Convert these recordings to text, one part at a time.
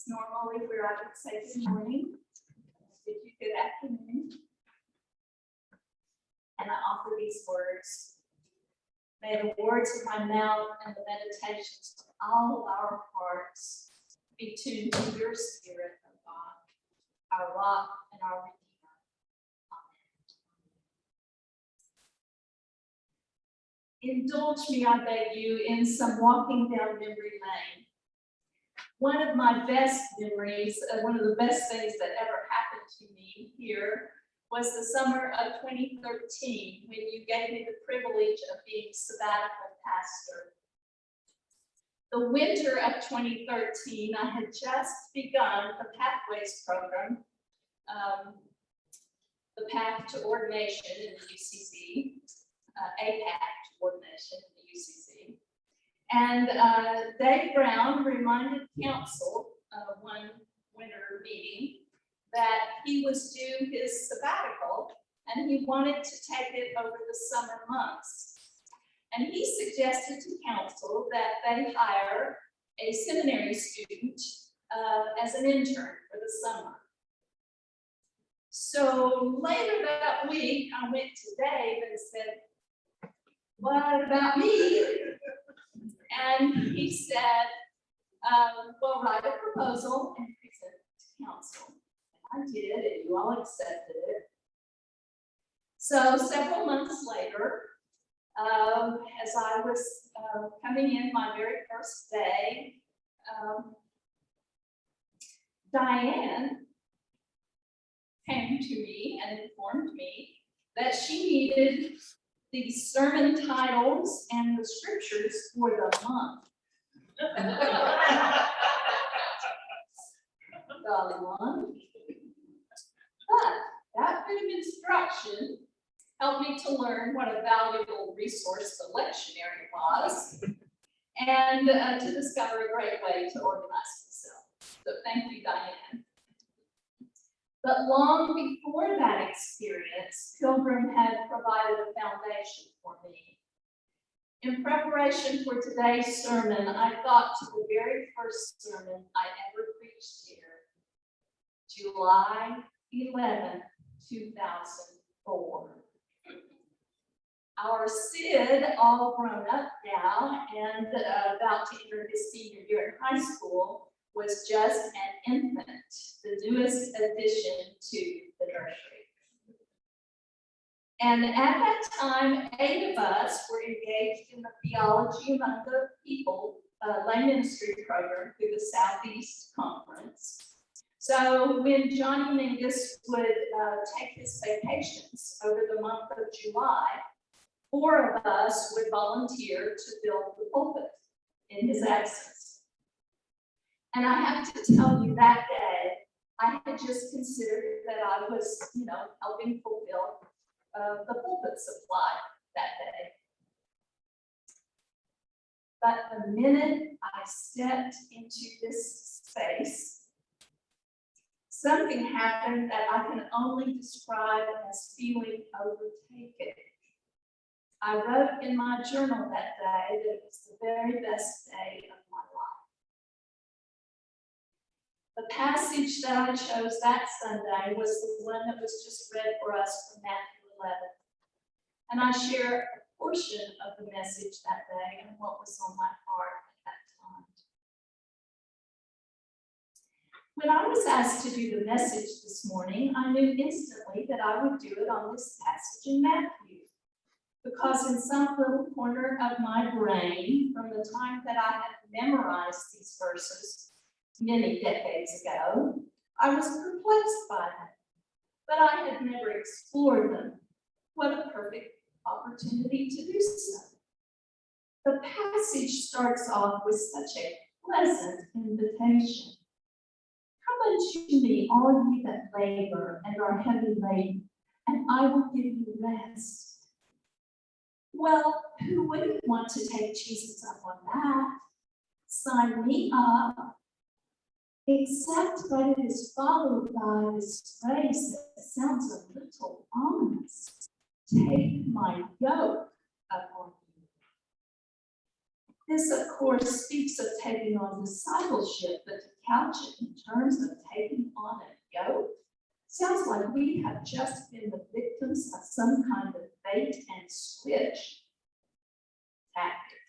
Normally where I would say good morning, bid you good afternoon. And I offer these words. May the words of my mouth and the meditations of all of our hearts be tuned to your spirit, O God, our rock and our redeemer. Amen. Indulge me, I beg you, in some walking down memory lane. One of my best memories, one of the best things that ever happened to me here was the summer of 2013 when you gave me the privilege of being sabbatical pastor. The winter of 2013, I had just begun the Pathways program, the Path to Ordination in the UCC, APAC to Ordination in the UCC. And Dave Brown reminded council one winter meeting that he was due his sabbatical and he wanted to take it over the summer months. And he suggested to council that they hire a seminary student as an intern for the summer. So later that week, I went to Dave and said, "What about me?" And he said, well, write a proposal and present it to council. And I did, and you all accepted it. So several months later, as I was coming in my very first day, Diane came to me and informed me that she needed the sermon titles and the scriptures for the month. Golly one. But that bit of instruction helped me to learn what a valuable resource the lectionary was and to discover a great way to organize myself. So thank you, Diane. But long before that experience, Pilgrim had provided a foundation for me. In preparation for today's sermon, I thought to the very first sermon I ever preached here, July 11, 2004. Our Sid, all grown up now and about to enter his senior year in high school, was just an infant, the newest addition to the nursery. And at that time, 8 of us were engaged in the Theology Among the People lay ministry program through the Southeast Conference. So when Johnny Mingus would take his vacations over the month of July, 4 of us would volunteer to build the pulpit in his absence. And I have to tell you, that day, I had just considered that I was, helping fulfill the pulpit supply that day. But the minute I stepped into this space, something happened that I can only describe as feeling overtaken. I wrote in my journal that day that it was the very best day of my life. The passage that I chose that Sunday was the one that was just read for us from Matthew 11. And I share a portion of the message that day and what was on my heart at that time. When I was asked to do the message this morning, I knew instantly that I would do it on this passage in Matthew. Because in some little corner of my brain, from the time that I had memorized these verses many decades ago, I was perplexed by them, but I had never explored them. What a perfect opportunity to do so. The passage starts off with such a pleasant invitation. Come unto me, all ye that labor and are heavy laden, and I will give you rest. Well, who wouldn't want to take Jesus up on that? Sign me up. Except that it is followed by this phrase that sounds a little ominous. Take my yoke upon you. This, of course, speaks of taking on discipleship, but to couch it in terms of taking on a yoke sounds like we have just been the victims of some kind of bait and switch tactic.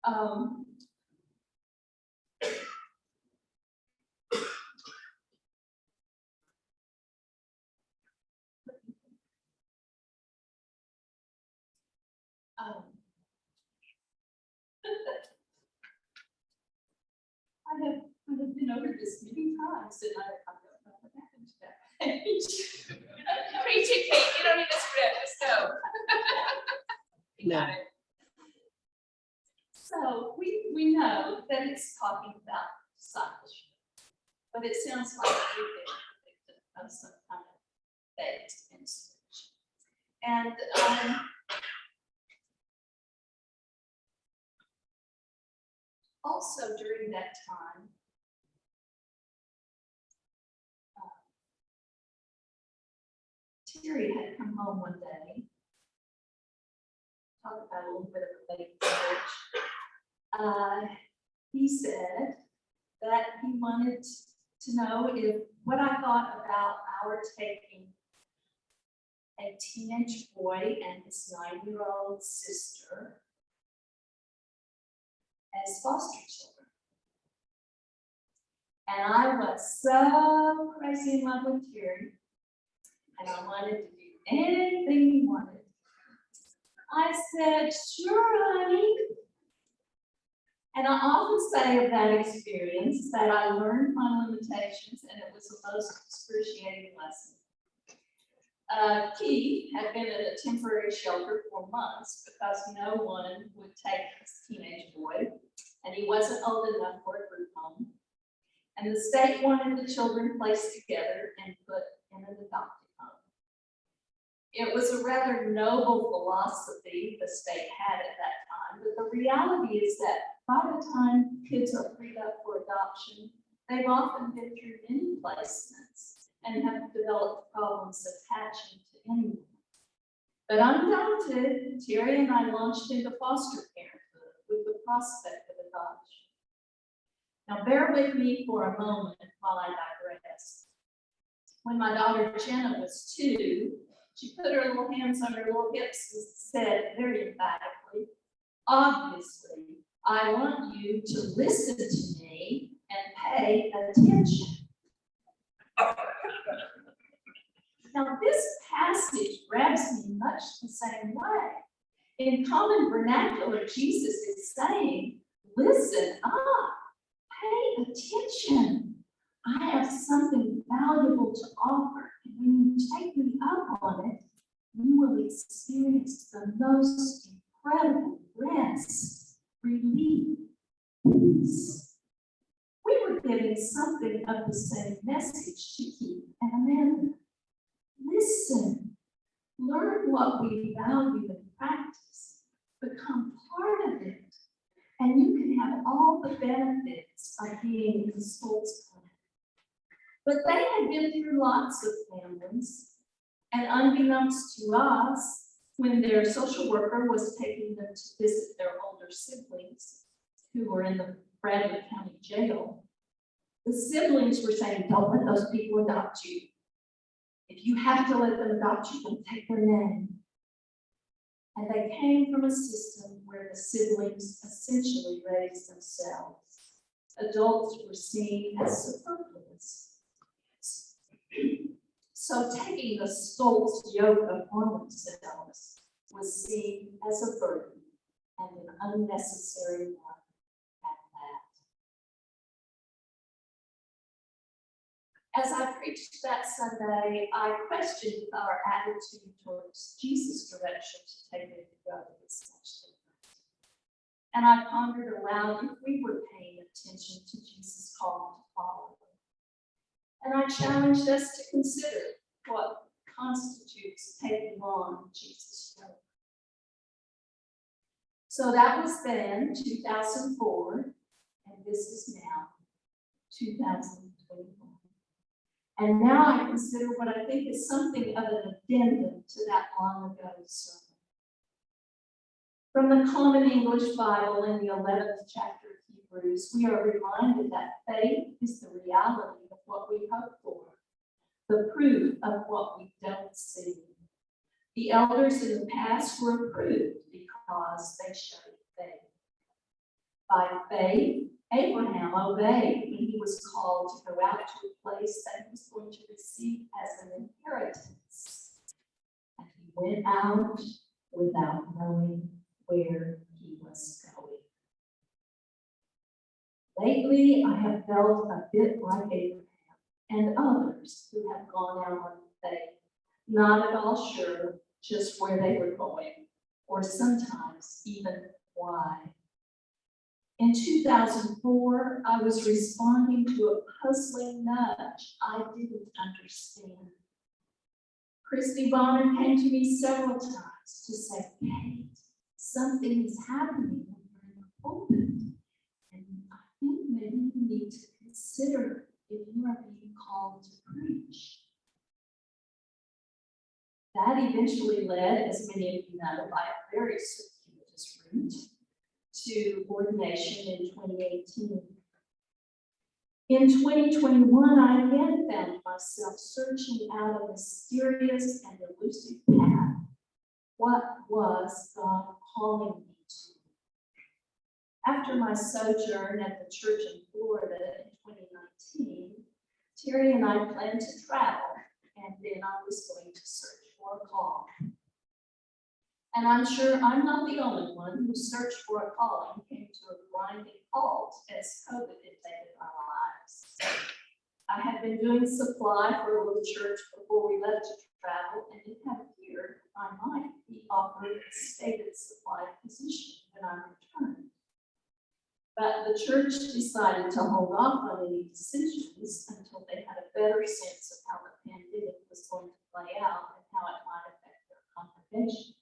Um, I have been over this many times, and I don't know what happened to that page. Preach it, Kate. You don't need a script. Just go. You got it. So we know that it's talking about discipleship, but it sounds like we've been a victim of some kind of bait and switch. And also during that time, Terry had come home one day. Talk about a little bit of a bait and switch. He said that he wanted to know if what I thought about our taking a teenage boy and his 9-year-old sister as foster children. And I was so crazy in love with Terry, and I wanted to do anything he wanted. I said, sure, honey. And I often say of that experience that I learned my limitations, and it was the most excruciating lesson. Keith had been at a temporary shelter for months because no one would take his teenage boy, and he wasn't old enough for a group home. And the state wanted the children placed together and put in an adopted home. It was a rather noble philosophy the state had at that time, but the reality is that by the time kids are freed up for adoption, they've often been through many placements and have developed problems attaching to anyone. But undaunted, Terry and I launched into foster parenthood with the prospect of adoption. Now bear with me for a moment while I digress. When my daughter Jenna was 2, she put her little hands on her little hips and said very emphatically, obviously, I want you to listen to me and pay attention. Now, this passage grabs me much the same way. In common vernacular, Jesus is saying, listen up, pay attention. I have something valuable to offer, and when you take me up on it, you will experience the most incredible rest, relief, peace. We were getting something of the same message to Keith and Amanda. Listen, learn what we value and practice, become part of it, and you can have all the benefits of being in the Stulce plan. But they had been through lots of families, and unbeknownst to us, when their social worker was taking them to visit their older siblings who were in the Bradley County Jail, the siblings were saying, don't let those people adopt you. If you have to let them adopt you, don't take their name. And they came from a system where the siblings essentially raised themselves. Adults were seen as superfluous. So taking the Stulce yoke upon themselves was seen as a burden and an unnecessary one at that. As I preached that Sunday, I questioned our attitude towards Jesus' direction to take it to go with such different. And I pondered aloud if we were paying attention to Jesus' call to follow. And I challenged us to consider what constitutes taking on Jesus' yoke. So that was then, 2004, this is now 2021. And now I consider what I think is something of an addendum to that long ago sermon. From the Common English Bible in the 11th chapter of Hebrews, we are reminded that faith is the reality of what we hope for, the proof of what we don't see. The elders in the past were approved because they showed faith. By faith, Abraham obeyed when he was called to go out to a place that he was going to receive as an inheritance. And he went out without knowing where he was going. Lately, I have felt a bit like Abraham and others who have gone out on faith, not at all sure just where they were going, or sometimes even why. In 2004, I was responding to a puzzling nudge I didn't understand. Christy Bonner came to me several times to say, Kate, something is happening when you're in the pulpit. And I think maybe you need to consider if you are being called to preach. That eventually led, as many of you know, by a very circuitous route, to ordination in 2018. In 2021, I again found myself searching out a mysterious and elusive path. What was God calling me to? After my sojourn at the church in Florida in 2019, Terry and I planned to travel, and then I was going to search for a call. And I'm sure I'm not the only one who searched for a call and came to a grinding halt as COVID invaded our lives. I had been doing supply for a little church before we left to travel, and it had appeared I might be offered a stated supply position when I returned. But the church decided to hold off on any decisions until they had a better sense of how the pandemic was going to play out and how it might affect their congregation.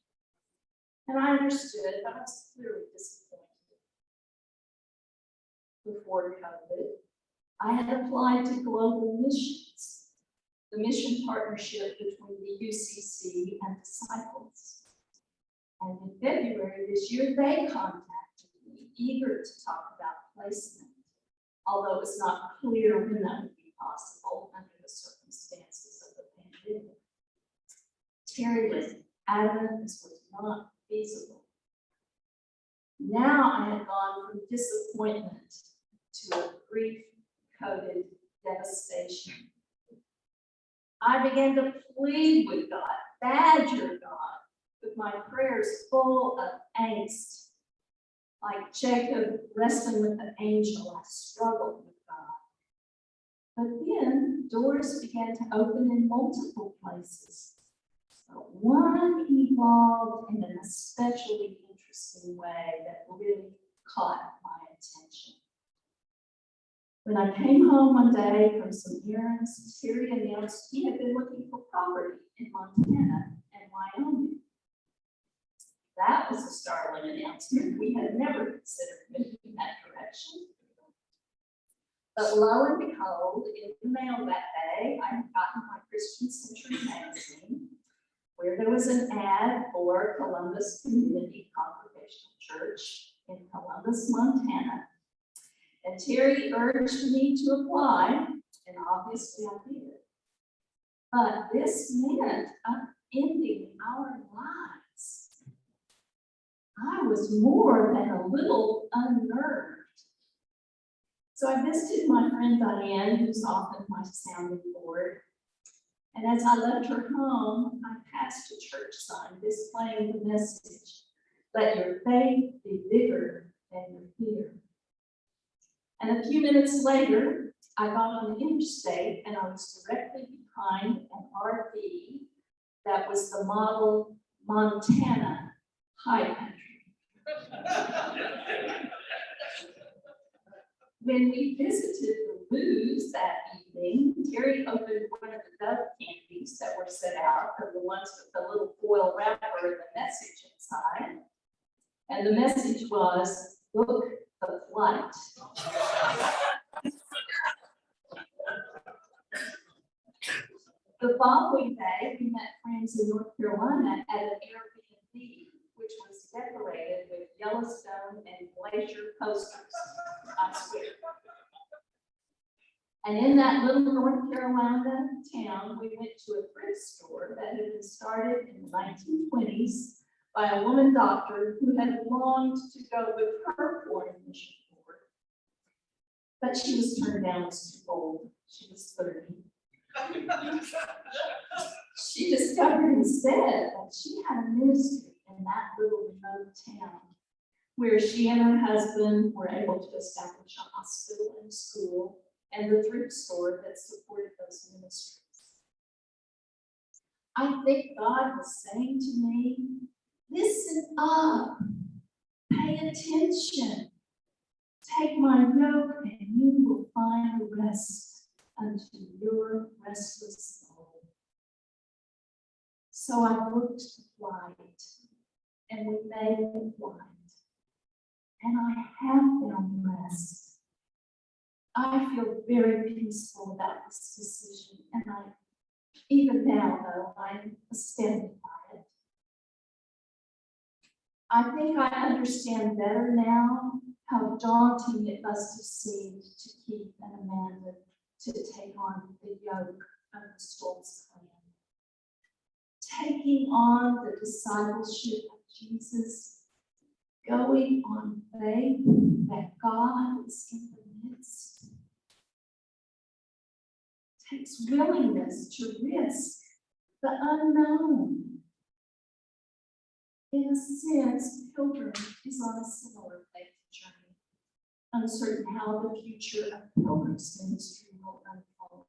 And I understood, but I was clearly disappointed. Before COVID, I had applied to Global Missions, the mission partnership between the UCC and Disciples. And in February this year, they contacted me, eager to talk about placement, although it was not clear when that would be possible under the circumstances of the pandemic. Terry was adamant this was not feasible. Now I had gone from disappointment to a grief-coated devastation. I began to plead with God, badger God, with my prayers full of angst. Like Jacob wrestling with an angel, I struggled with God. But then doors began to open in multiple places. But one evolved in an especially interesting way that really caught my attention. When I came home one day from some errands, Terry announced he had been looking for property in Montana and Wyoming. That was a startling announcement. We had never considered moving in that direction. But lo and behold, in the mail that day, I had gotten my Christian Century magazine, where there was an ad for Columbus Community Congregational Church in Columbus, Montana. And Terry urged me to apply, and obviously I did. But this meant upending our lives. I was more than a little unnerved. So I visited my friend Diane, who's often my sounding board. And as I left her home, I passed a church sign displaying the message, "Let your faith be bigger than your fear." And a few minutes later, I got on the interstate and I was directly behind an RV that was the model Montana high country. When we visited the booths that evening, Terry opened one of the dove candies that were set out, the ones with the little foil wrapper and the message inside. And the message was, "Book the flight." following day, we met friends in North Carolina at an Airbnb, which was decorated with Yellowstone and Glacier posters, I swear. And in that little North Carolina town, we went to a thrift store that had been started in the 1920s by a woman doctor who had longed to go with her foreign mission board. But she was turned down as too old. She was 30. She discovered instead that she had a ministry in that little remote town where she and her husband were able to establish a hospital and school and the thrift store that supported those ministries. I think God was saying to me, listen up, pay attention, take my yoke and you will find rest unto your restless soul. So I booked the flight and we made the flight and I have found rest. I feel very peaceful about this decision, and even now, though, I'm astounded by it. I think I understand better now how daunting it must have seemed to Keith and Amanda to take on the yoke of the Stulce clan. Taking on the discipleship of Jesus, going on faith that God is in the midst, takes willingness to risk the unknown. In a sense, Pilgrim is on a similar faith journey, uncertain how the future of Pilgrim's ministry will unfold.